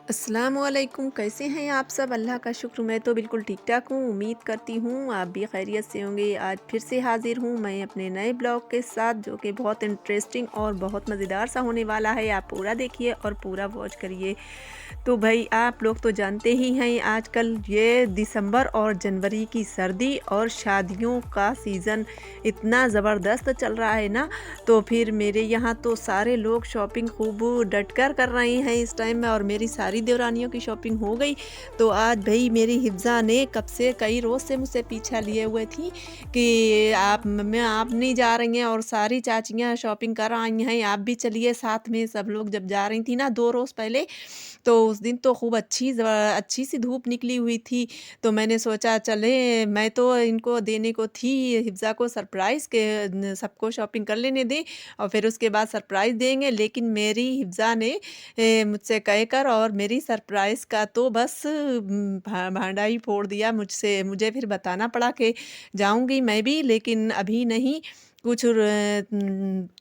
अस्सलामुअलैकुम, कैसे हैं आप सब? अल्लाह का शुक्र, मैं तो बिल्कुल ठीक-ठाक हूँ। उम्मीद करती हूँ आप भी खैरियत से होंगे। आज फिर से हाज़िर हूँ मैं अपने नए ब्लॉग के साथ, जो कि बहुत इंटरेस्टिंग और बहुत मज़ेदार सा होने वाला है। आप पूरा देखिए और पूरा वॉच करिए। तो भाई आप लोग तो जानते ही हैं, आजकल ये दिसंबर और जनवरी की सर्दी और शादियों का सीज़न इतना ज़बरदस्त चल रहा है ना, तो फिर मेरे यहाँ तो सारे लोग शॉपिंग खूब डट कर रहे हैं इस टाइम में, और मेरी सारी देवरानियों की शॉपिंग हो गई। तो आज भाई मेरी हिफ्ज़ा ने कब से कई रोज़ से मुझसे पीछा लिए हुए थी कि आप मम्मी आप नहीं जा रही हैं, और सारी चाचियाँ शॉपिंग कर आई हैं, आप भी चलिए साथ में। सब लोग जब जा रही थी ना 2 रोज़ पहले, तो उस दिन तो खूब अच्छी सी धूप निकली हुई थी। तो मैंने सोचा चलें, मैं तो इनको देने को थी हिफ्ज़ा को सरप्राइज़ के सबको शॉपिंग कर लेने दें और फिर उसके बाद सरप्राइज़ देंगे। लेकिन मेरी हिफ्ज़ा ने मुझसे कहकर और मेरी सरप्राइज़ का तो बस भांडा ही फोड़ दिया मुझसे। मुझे फिर बताना पड़ा कि जाऊँगी मैं भी, लेकिन अभी नहीं, कुछ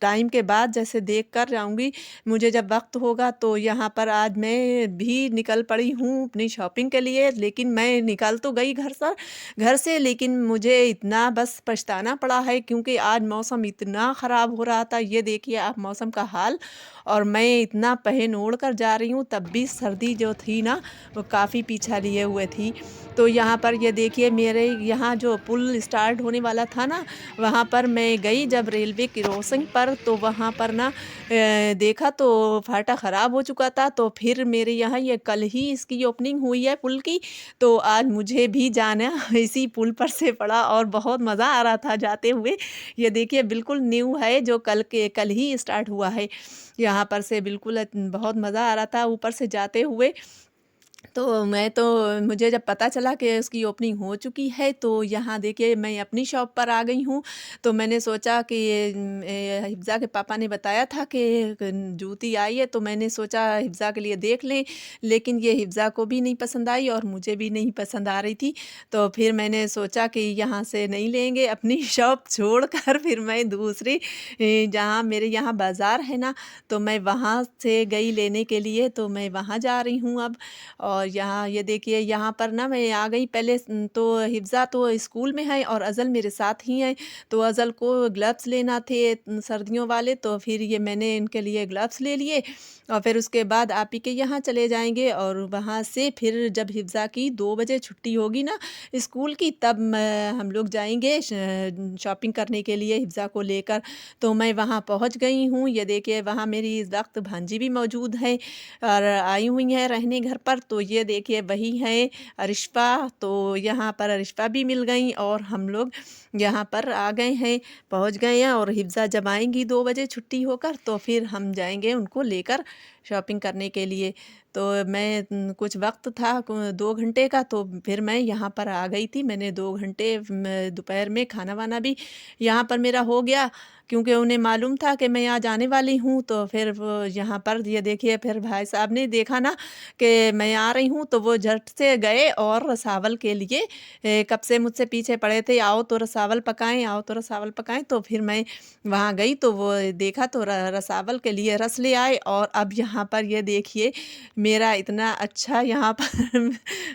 टाइम के बाद जैसे देख कर जाऊँगी। मुझे जब वक़्त होगा तो यहाँ पर आज मैं भी निकल पड़ी हूँ अपनी शॉपिंग के लिए। लेकिन मैं निकल तो गई घर से, लेकिन मुझे इतना बस पछताना पड़ा है, क्योंकि आज मौसम इतना ख़राब हो रहा था। ये देखिए आप मौसम का हाल, और मैं इतना पहन ओढ़ कर जा रही हूँ, तब भी सर्दी जो थी ना वो काफ़ी पीछा लिए हुए थी। तो यहाँ पर ये देखिए मेरे यहाँ जो पुल स्टार्ट होने वाला था ना, वहाँ पर मैं गई जब रेलवे क्रॉसिंग पर, तो वहाँ पर ना देखा तो फाटक ख़राब हो चुका था। तो फिर मेरे यहाँ ये कल ही इसकी ओपनिंग हुई है पुल की, तो आज मुझे भी जाना इसी पुल पर से पड़ा और बहुत मज़ा आ रहा था जाते हुए। ये देखिए बिल्कुल न्यू है, जो कल ही स्टार्ट हुआ है। यहाँ पर से बिल्कुल बहुत मज़ा आ रहा था ऊपर से जाते हुए। तो मुझे जब पता चला कि उसकी ओपनिंग हो चुकी है, तो यहाँ देखिए मैं अपनी शॉप पर आ गई हूँ। तो मैंने सोचा कि हिफ्ज़ा के पापा ने बताया था कि जूती आई है, तो मैंने सोचा हिफ्ज़ा के लिए देख लें। लेकिन ये हिफ्ज़ा को भी नहीं पसंद आई और मुझे भी नहीं पसंद आ रही थी। तो फिर मैंने सोचा कि यहाँ से नहीं लेंगे, अपनी शॉप छोड़कर फिर मैं दूसरी जहाँ मेरे यहाँ बाज़ार है ना, तो मैं वहाँ से गई लेने के लिए। तो मैं वहाँ जा रही हूँ अब। और यहाँ ये देखिए यहाँ पर ना मैं आ गई पहले। तो हिफ्ज़ा तो स्कूल में है और अज़ल मेरे साथ ही है। तो अज़ल को ग्लव्स लेना थे सर्दियों वाले, तो फिर ये मैंने इनके लिए ग्लव्स ले लिए, और फिर उसके बाद आप ही के यहाँ चले जाएंगे। और वहाँ से फिर जब हिफ्ज़ा की 2 बजे छुट्टी होगी ना स्कूल की, तब हम लोग जाएंगे शॉपिंग करने के लिए हिफ्ज़ा को लेकर। तो मैं वहाँ पहुँच गई हूँ। ये देखिए वहाँ मेरी इस वक्त भांजी भी मौजूद है और आई हुई हैं रहने घर पर। तो ये देखिए वही है अरिश्पा। तो यहाँ पर अरिश्पा भी मिल गई और हम लोग यहाँ पर आ गए हैं, पहुँच गए हैं। और हिफ्ज़ा जब आएँगी 2 बजे छुट्टी होकर, तो फिर हम जाएँगे उनको लेकर शॉपिंग करने के लिए। तो मैं कुछ वक़्त था 2 घंटे का, तो फिर मैं यहाँ पर आ गई थी। मैंने 2 घंटे दोपहर में खाना-वाना भी यहाँ पर मेरा हो गया, क्योंकि उन्हें मालूम था कि मैं आज आने वाली हूँ। तो फिर वो यहाँ पर ये देखिए फिर भाई साहब ने देखा ना कि मैं आ रही हूँ, तो वो झट से गए और रसावल के लिए कब से मुझसे पीछे पड़े थे, आओ तो रसावल पकाएँ, आओ तो रसावल पकाएँ। तो फिर मैं वहाँ गई, तो वो देखा तो रसावल के लिए रस ले आए। और अब यहाँ पर ये देखिए मेरा इतना अच्छा यहाँ पर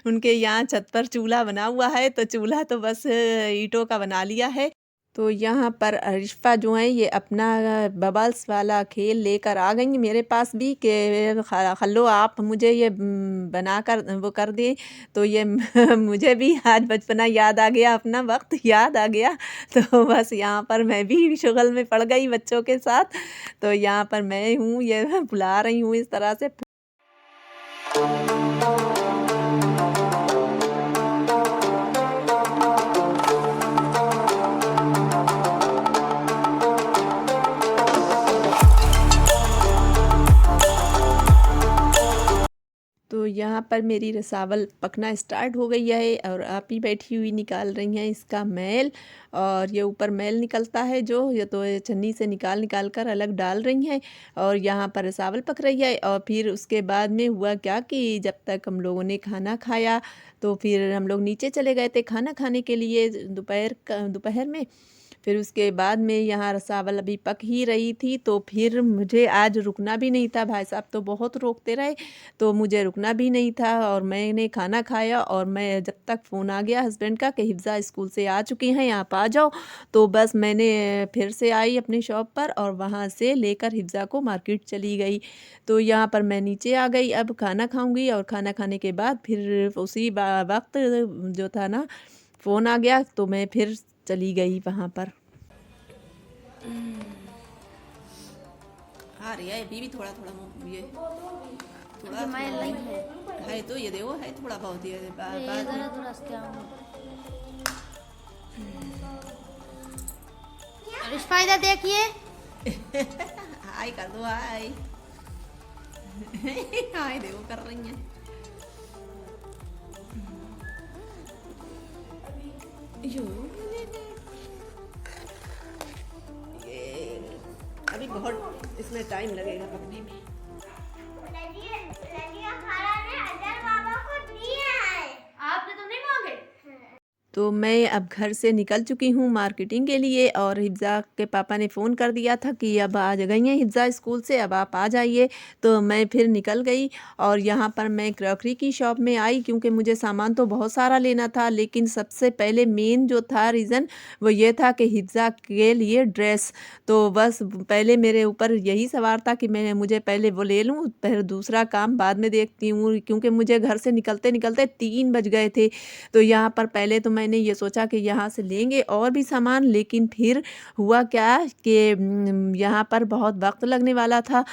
उनके यहाँ छत पर चूल्हा बना हुआ है, तो चूल्हा तो बस ईंटों का बना लिया है। तो यहाँ पर अरिश्पा जो है ये अपना बबल्स वाला खेल लेकर आ गई मेरे पास भी कि खल्लो आप मुझे ये बना कर वो कर दें। तो ये मुझे भी आज बचपना याद आ गया, अपना वक्त याद आ गया। तो बस यहाँ पर मैं भी शुगल में पड़ गई बच्चों के साथ। तो यहाँ पर मैं हूँ ये बुला रही हूँ इस तरह से। तो यहाँ यहाँ पर मेरी रसावल पकना स्टार्ट हो गई है और आप ही बैठी हुई निकाल रही हैं इसका मैल। और ये ऊपर मैल निकलता है जो ये तो ये छन्नी से निकाल निकाल कर अलग डाल रही हैं। और यहाँ पर रसावल पक रही है। और फिर उसके बाद में हुआ क्या कि जब तक हम लोगों ने खाना खाया तो फिर हम लोग नीचे चले गए थे खाना खाने के लिए दोपहर में। फिर उसके बाद में यहाँ रसावल अभी पक ही रही थी तो फिर मुझे आज रुकना भी नहीं था। भाई साहब तो बहुत रोकते रहे तो मुझे रुकना भी नहीं था और मैंने खाना खाया। और मैं जब तक फ़ोन आ गया हस्बैंड का कि हिफ्ज़ा स्कूल से आ चुकी हैं आप आ जाओ, तो बस मैंने फिर से आई अपनी शॉप पर और वहाँ से लेकर हिफ्ज़ा को मार्केट चली गई। तो यहाँ पर मैं नीचे आ गई, अब खाना खाऊंगी और खाना खाने के बाद फिर उसी वक्त जो था ना फ़ोन आ गया तो मैं फिर चली गई वहाँ पर। हाँ रे है अभी भी थोड़ा थोड़ा ये थोड़ा मैं नहीं है तो ये देखो है थोड़ा बहुत ये ये बाद जरा में थोड़ा फायदा देखिए। हाय कर दो हाय हाय देखो कर रही हैं यो ये अभी बहुत इसमें टाइम लगेगा पकने में। आपने तो नहीं मांगे। तो मैं अब घर से निकल चुकी हूँ मार्केटिंग के लिए और हिफ्ज़ा के पापा ने फ़ोन कर दिया था कि अब आ गई हैं हिफ्ज़ा स्कूल से, अब आप आ जाइए। तो मैं फिर निकल गई और यहाँ पर मैं क्रॉकरी की शॉप में आई क्योंकि मुझे सामान तो बहुत सारा लेना था, लेकिन सबसे पहले मेन जो था रीज़न वो ये था कि हिफ्ज़ा के लिए ड्रेस। तो बस पहले मेरे ऊपर यही सवार था कि मुझे पहले वो ले लूँ, फिर दूसरा काम बाद में देखती हूँ, क्योंकि मुझे घर से निकलते निकलते 3 बज गए थे। तो यहाँ पर पहले तो मैंने ये सोचा कि यहाँ से लेंगे और भी सामान, लेकिन फिर हुआ क्या कि यहाँ पर बहुत वक्त लगने वाला था।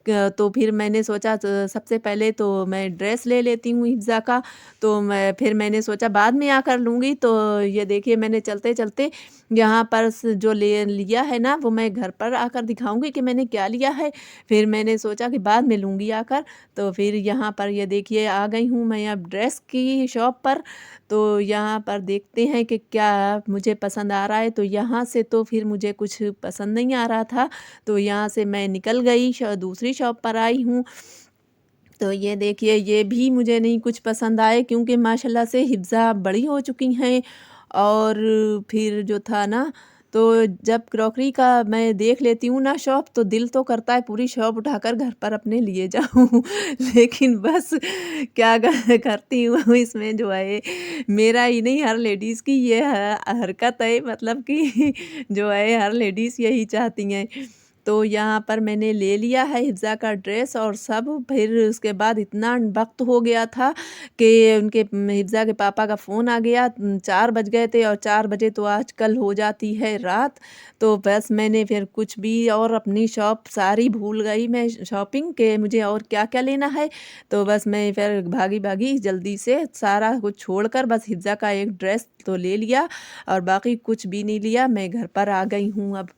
तो फिर मैंने सोचा सबसे पहले तो मैं ड्रेस ले लेती हूँ हिफ्ज़ा का। तो फिर मैंने सोचा बाद में आकर लूँगी। तो ये देखिए मैंने चलते चलते यहाँ पर जो ले लिया है ना वो मैं घर पर आकर दिखाऊंगी कि मैंने क्या लिया है। फिर मैंने सोचा कि बाद में लूँगी आकर। तो फिर यहाँ पर ये देखिए आ गई हूँ मैं अब ड्रेस की शॉप पर। तो यहाँ पर देखते हैं कि क्या मुझे पसंद आ रहा है। तो यहाँ से तो फिर मुझे कुछ पसंद नहीं आ रहा था, तो यहाँ से मैं निकल गई दूसरी शॉप पर आई हूँ। तो ये देखिए ये भी मुझे नहीं कुछ पसंद आए क्योंकि माशाल्लाह से हिफ्ज़ा बड़ी हो चुकी हैं। और फिर जो था ना तो जब क्रॉकरी का मैं देख लेती हूँ ना शॉप तो दिल तो करता है पूरी शॉप उठाकर घर पर अपने लिए जाऊँ लेकिन बस क्या करती हूँ इसमें जो है मेरा ही नहीं हर लेडीज़ की ये हरकत है, मतलब कि जो है हर लेडीज़ यही चाहती हैं। तो यहाँ पर मैंने ले लिया है हिफ्ज़ा का ड्रेस और सब। फिर उसके बाद इतना वक्त हो गया था कि उनके हिफ्ज़ा के पापा का फ़ोन आ गया। 4 बज गए थे और 4 बजे तो आजकल हो जाती है रात। तो बस मैंने फिर कुछ भी और अपनी शॉप सारी भूल गई मैं शॉपिंग के मुझे और क्या-क्या लेना है। तो बस मैं फिर भागी-भागी जल्दी से सारा कुछ छोड़कर बस हिफ्ज़ा का एक ड्रेस तो ले लिया और बाकी कुछ भी नहीं लिया। मैं घर पर आ गई हूँ अब।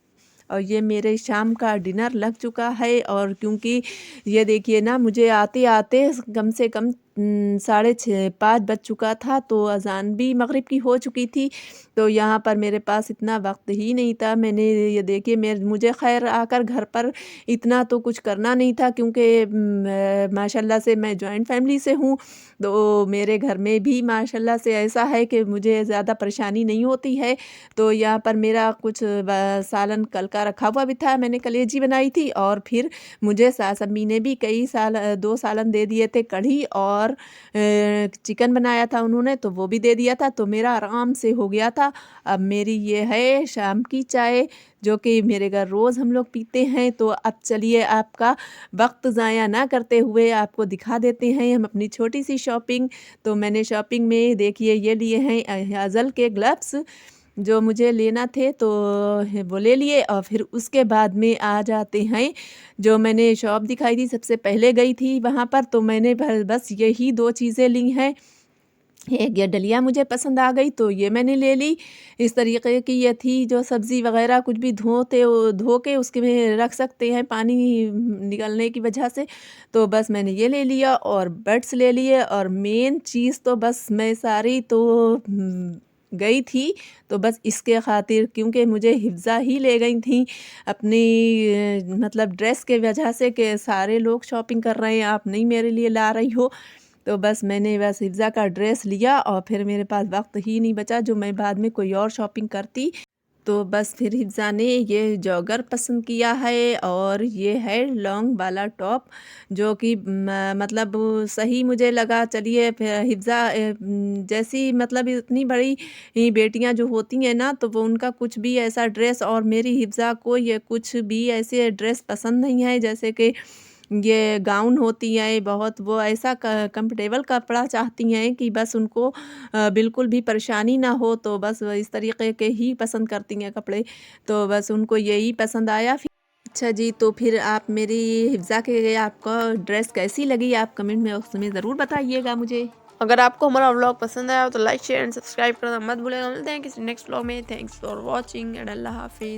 और ये मेरे शाम का डिनर लग चुका है। और क्योंकि ये देखिए ना मुझे आते-आते कम से कम 6:30 5 बज चुका था, तो अज़ान भी मगरिब की हो चुकी थी। तो यहाँ पर मेरे पास इतना वक्त ही नहीं था। मैंने ये देखिए मुझे ख़ैर आकर घर पर इतना तो कुछ करना नहीं था क्योंकि माशाल्लाह से मैं जॉइंट फैमिली से हूँ। तो मेरे घर में भी माशाल्लाह से ऐसा है कि मुझे ज़्यादा परेशानी नहीं होती है। तो यहाँ पर मेरा कुछ सालन कल का रखा हुआ भी था, मैंने कलेजी बनाई थी। और फिर मुझे सास अम्मी ने भी 2 सालन दे दिए थे कढ़ी और चिकन बनाया था उन्होंने, तो वो भी दे दिया था। तो मेरा आराम से हो गया था। अब मेरी ये है शाम की चाय जो कि मेरे घर रोज़ हम लोग पीते हैं। तो अब चलिए आपका वक्त ज़ाया ना करते हुए आपको दिखा देते हैं हम अपनी छोटी सी शॉपिंग। तो मैंने शॉपिंग में देखिए ये लिए हैं हाज़ल के ग्लव्स जो मुझे लेना थे, तो वो ले लिए। और फिर उसके बाद में आ जाते हैं जो मैंने शॉप दिखाई थी सबसे पहले गई थी वहाँ पर, तो मैंने बस यही 2 चीज़ें ली हैं। एक ये डलिया मुझे पसंद आ गई तो ये मैंने ले ली। इस तरीके की ये थी जो सब्ज़ी वग़ैरह कुछ भी धो के उसके में रख सकते हैं पानी निकलने की वजह से। तो बस मैंने ये ले लिया और बड्स ले लिए और मेन चीज़ तो बस मैं सारी तो गई थी तो बस इसके ख़ातिर क्योंकि मुझे हिफ़्ज़ा ही ले गई थी अपनी मतलब ड्रेस के वजह से कि सारे लोग शॉपिंग कर रहे हैं, आप नहीं मेरे लिए ला रही हो। तो बस मैंने बस हिफ़्ज़ा का ड्रेस लिया और फिर मेरे पास वक़्त ही नहीं बचा जो मैं बाद में कोई और शॉपिंग करती। तो बस फिर हिफ़्ज़ा ने ये जॉगर पसंद किया है और ये है लॉन्ग वाला टॉप जो कि मतलब सही मुझे लगा। चलिए फिर हिफ़्ज़ा जैसी मतलब इतनी बड़ी बेटियां जो होती हैं ना तो वो उनका कुछ भी ऐसा ड्रेस और मेरी हिफ़्ज़ा को ये कुछ भी ऐसे ड्रेस पसंद नहीं है जैसे कि ये गाउन होती है बहुत वो ऐसा कंफर्टेबल कपड़ा चाहती हैं कि बस उनको बिल्कुल भी परेशानी ना हो तो बस वो इस तरीके के ही पसंद करती हैं कपड़े। तो बस उनको यही पसंद आया। अच्छा जी, तो फिर आप मेरी हिफ़्ज़ा के आपको ड्रेस कैसी लगी आप कमेंट में उसमें ज़रूर बताइएगा मुझे। अगर आपको हमारा व्लॉग पसंद आया हो तो लाइक शेयर एंड सब्सक्राइब करना मत भूलिएगा। मिलते हैं किसी नेक्स्ट व्लॉग में। थैंक्स फॉर वॉचिंग एंड अल्लाह हाफिज़।